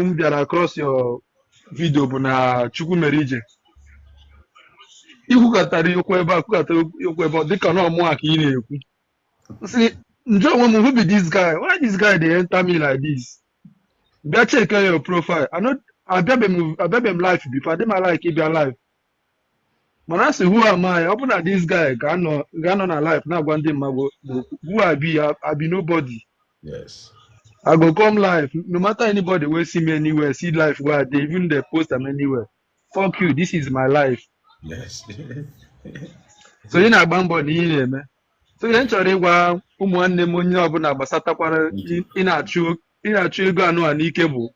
m bịara across your video bụ na Chukwu mere ije ikwukọtara okwu ebe a kwukọtara okwu ebe ọ dịka na ọmụ a ka ị na-ekwu si njọ onwe m who be this guy why this guy dey enter me like this bịa check your profile abịabeghị m life before adị m like ịbịa life mana asị who am I ọ bụ na this guy ga-anọ na life na-agwa ndị mmadụ who I be nobody. Yes. I go come live, no matter anybody will see me anywhere, see life where they even they post them anywhere. Fuck you, this is my life. Yes. So you know bambody man. So you enjoy wa ụmụnne m onye ọbụla gbasatakwara ị na-achụ ego anụ a n'ike bụ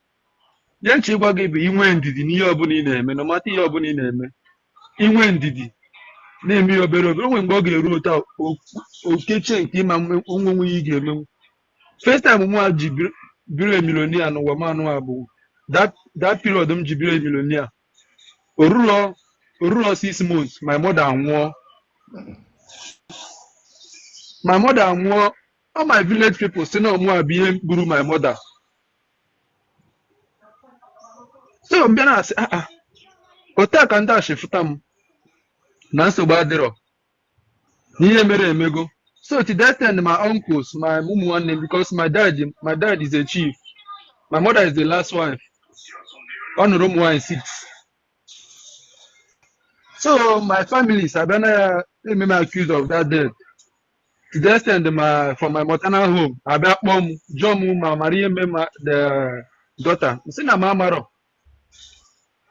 ya nche ịgwa gị bụ inwe ndidi n'ihe ọbụla ị na-eme no matter ihe ọbụla ị na-eme inwe ndidi na-eme ya obere obere onwe mgbe ọ ga-eru ụta okechie nke ịma onwe ị ga-emenwu. First time mwa ji biro a millionaire no woman no abu. That period ji biro a millionaire. Orulo 6 months. My mother anwo. All my village people say no more be guru my mother. So mbia say ota ka nda shifutam. Na so badero. Niye mere emego. So to that end, my uncles, my mum one name because my dad is a chief. My mother is the last wife. On room 1 6. So my family, Sabana, let me accused of that death. To that end, from my maternal home, I bet mom, John, my Maria, the daughter. I said, Mama,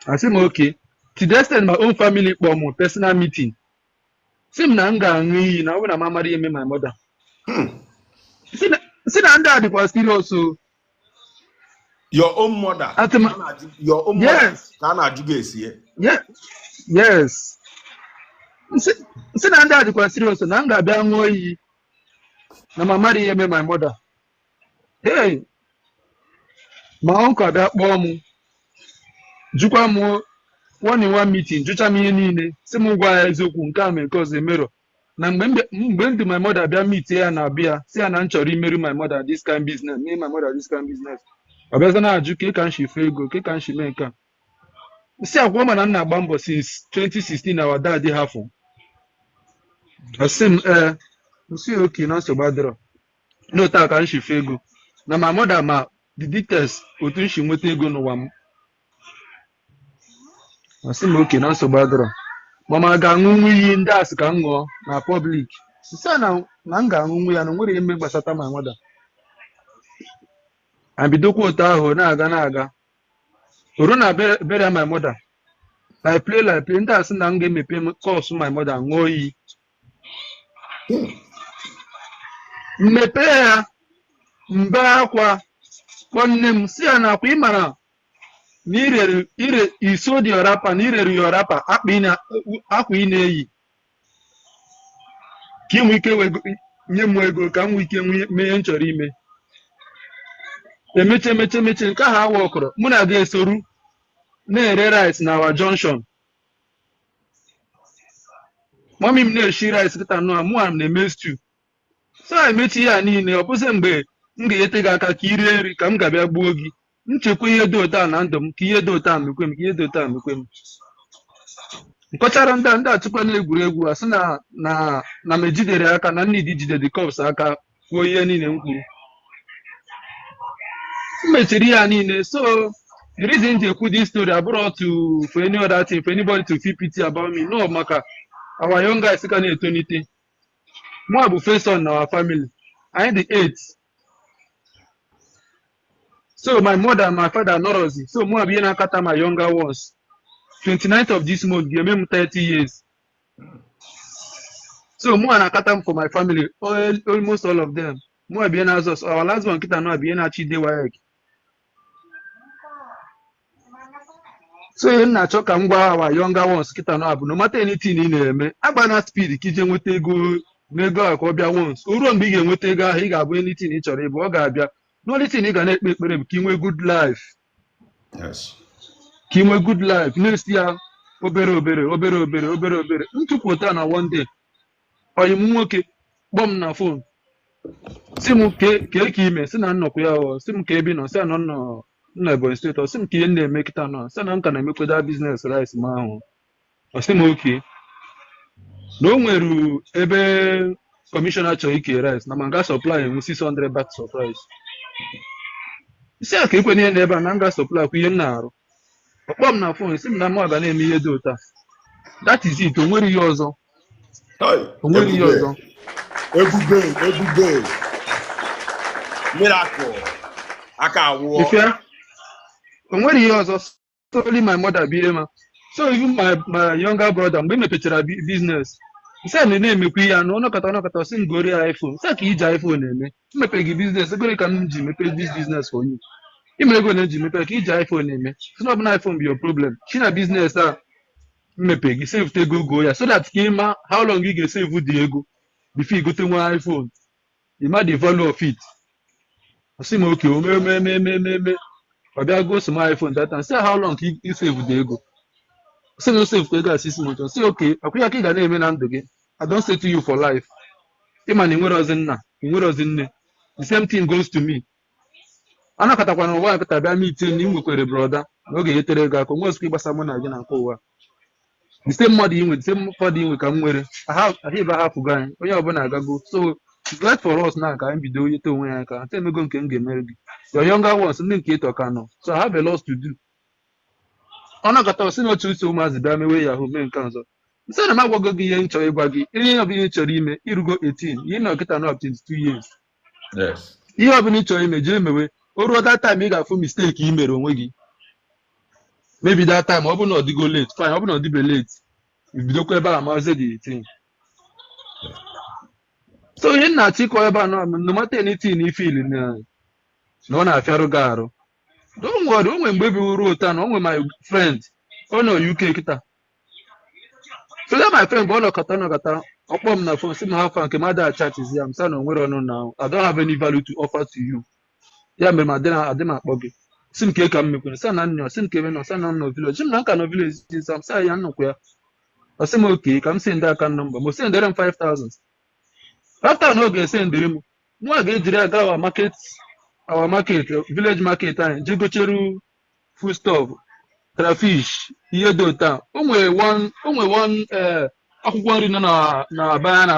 I said, okay. To that end, my own family, personal meeting. Sim na nga ngi na wona mama ri my mother. Sina under the was still also Your own mother. Your own yes. Mother. Yes. Yeah. Yes. Sina under the was still also na nga bia ngoyi na mama ri my mother. Hey. My uncle bia kpọ mu. Jukwa mu one meeting, jucha m ihe niile si m gwa ya eziokwu nke a mere cause emero na mgbe ndị my mother bịa meet ya na abịa si ya na m chọrọ imerụ my mother this kind business mee my mother this kind business ọ bịaza na-ajụ ka ka nshi fe ego ka nshi mee nke a si agwa ma na nna agba mbọ since 2016 our dad hafụ asị m nsi oke na nsogbu adịrọ n'otu ka nshi fe ego na my mother ma the details otu nshi nweta ego n'ụwa m asị m oke na nsogbu adịrọ mama ga-aṅụ iyi ndị asị ka m ṅụọ na public sị na m ga-aṅụ ya na nwere ihe mme gbasata my mother abidokwa otu ahụ na-aga oru na bere my mother like play ndị asị na m ga-emepe course my mother ṅụọ iyi mmepe ya mbe akwa nwanne m si ya na akwa ị mara ire iso di orapa na irere yorapa akwa ị na-eyi ka inwe ike nye m ego ka m nwee ike mee nchọrọ ime emeche nke ha awa ọkọrọ mụ na ga esoru na-ere rice na our junction mami m na-eshi rice kịta nụ mụ a na-eme stew so emechi ya niile ọ bụzi mgbe m ga-ete gị aka ka i rie nri ka m ga-abịa gbuo gị nchekwa ihe dị ụtọ na ndụ m ka ihe dị ụtọ mekwe m ka ihe dị ụtọ mekwe m nkọchara ndị achịkwa na-egwuregwu asị na m ejidere aka na nnidi jide the cops aka kwuo ihe niile m kwuru m mechiri ya niile so the reason ji ekwu this story abụrụ to for any other thing for anybody to feel pity about me no maka our young guys ka na-etonite mụ bụ first son na our family anyị the 8th. So my mother and my father norozi. So mo abie na kata my younger ones. 29th of this month, give me 30 years. So mo na kata for my family, almost all of them. Mo abie na us. Our last one kita no abie na chide waek. So na choka ngwa our younger ones kita no abu. No matter anything in eme. Agba na speed kije nwete ego nego akobia once. Uru mgbe ga nwete ego ahụ ị ga-abụ anything ị chọrọ ịbụ ọ ga-abịa. No only thing you can make ka inwe good life. Yes. Ka inwe good life. Next year, obere. Ntụpụta na one day. Oyi m nwoke kpọm na phone. Si m ka ime, si na nnọkwu ya o, si m ka ebi nọ, si anọ nọ na Ebonyi steeti ọ sị m ka ihe na-eme kịta nọ sị na m ka na-emekweda biznes rice m ahụ ọ sị m oke na o nwere ebe kọmishọna chọrọ ike rice na ma nga supply enwe 600 bags of rice isi a ka ekwe n'ihe na ebe a na nga supply kwa ihe m na-arụ ọkpọ m na fon si m na mụ ga na-eme ihe dị ụta that is it o nwere ihe ọzọ o nwere ihe ọzọ ebube miracle aka awụọ ifia o nwere ihe ọzọ solely my mother bi ema so even my younger brother mgbe mepechara business nse na na-emekwa ihe anụ ọnọkọta ọsị m gori iPhone nse ka iji iPhone eme mmepe gị business egore ka m ji mepe this business for you imere ego na-eji mepe ka iji iPhone eme si na ọbụla iPhone be your problem chi na business a mmepe gị save ego go ya so that ka ịma how long ị ga-esave dị ego before igote nwa iPhone ịma the value of it ọsị m oke omeme ọbịa go some iPhone that time say how long ka ị save dị ego sị na save ego a 6 months sị oke akwụ ya ka ị ga na-eme na ndụ gị I don't say to you for life ịma na ị nwere ozi nna ị nwere ozi nne the same thing goes to me anakatakwana ụwa nkịta bịa meeting na ị nwekwere broda na oge nyetere ego aka onwe ozugbo ịgbasa mụ na gị na nke ụwa the same mmadụ inwe the same mmadụ inwe ka m nwere ahịba hapụgo anyị onye ọbụla agago so it's right for us na ka anyị bido yete onwe ya aka ata emego nke m ga-emere gị your younger ones ndị nke ịtọ ka nọ so I have a lot to do ọ nakọta osi na otu uso ụmụazị bịa mewe yahoo mee nke ọzọ nsị na m agwago gị ihe m chọrọ ịgwa gị ihe ọbụla ị chọrọ ime irugo 18 ihe na ọkịta na 22 years ihe ọbụla ị chọrọ ime jee mewe o ruo that time ị ga-afụ mistake ị mere onwe gị maybe that time ọ bụ na ọ dịgo late fine ọ bụ na ọ dịbe late ibidokwa ebe a mazi dị 18 so ihe nna achịkọ ebe a no matter anything ifil na ọ na-afịarụ gị arụ don't worry o nwere mgbe bi ruo taa na o nwere my friend ọ nọ UK kịta so that my friend bụ ọ nọkọta ọkpọ m na phone si m hafa nke mmadụ achatizi ya m sa na o nwere ọnụ na I don't have any value to offer to you ya mere ma adị m akpọ gị si m ka ka m mekwere sa na nnọọ si m ka ebe nọ sa na nọ village m na nka nọ village si sam sa ya nnọkwa ya ọ sị m oke ka m sendị aka nọmba m sendere m 5,000 after na oge esendere m nwa ga-ejiri aga our market village market anyị je gocheru foodstuff crayfish ihe dị ụta o nwere one akwụkwọ nri nọ na aba ya na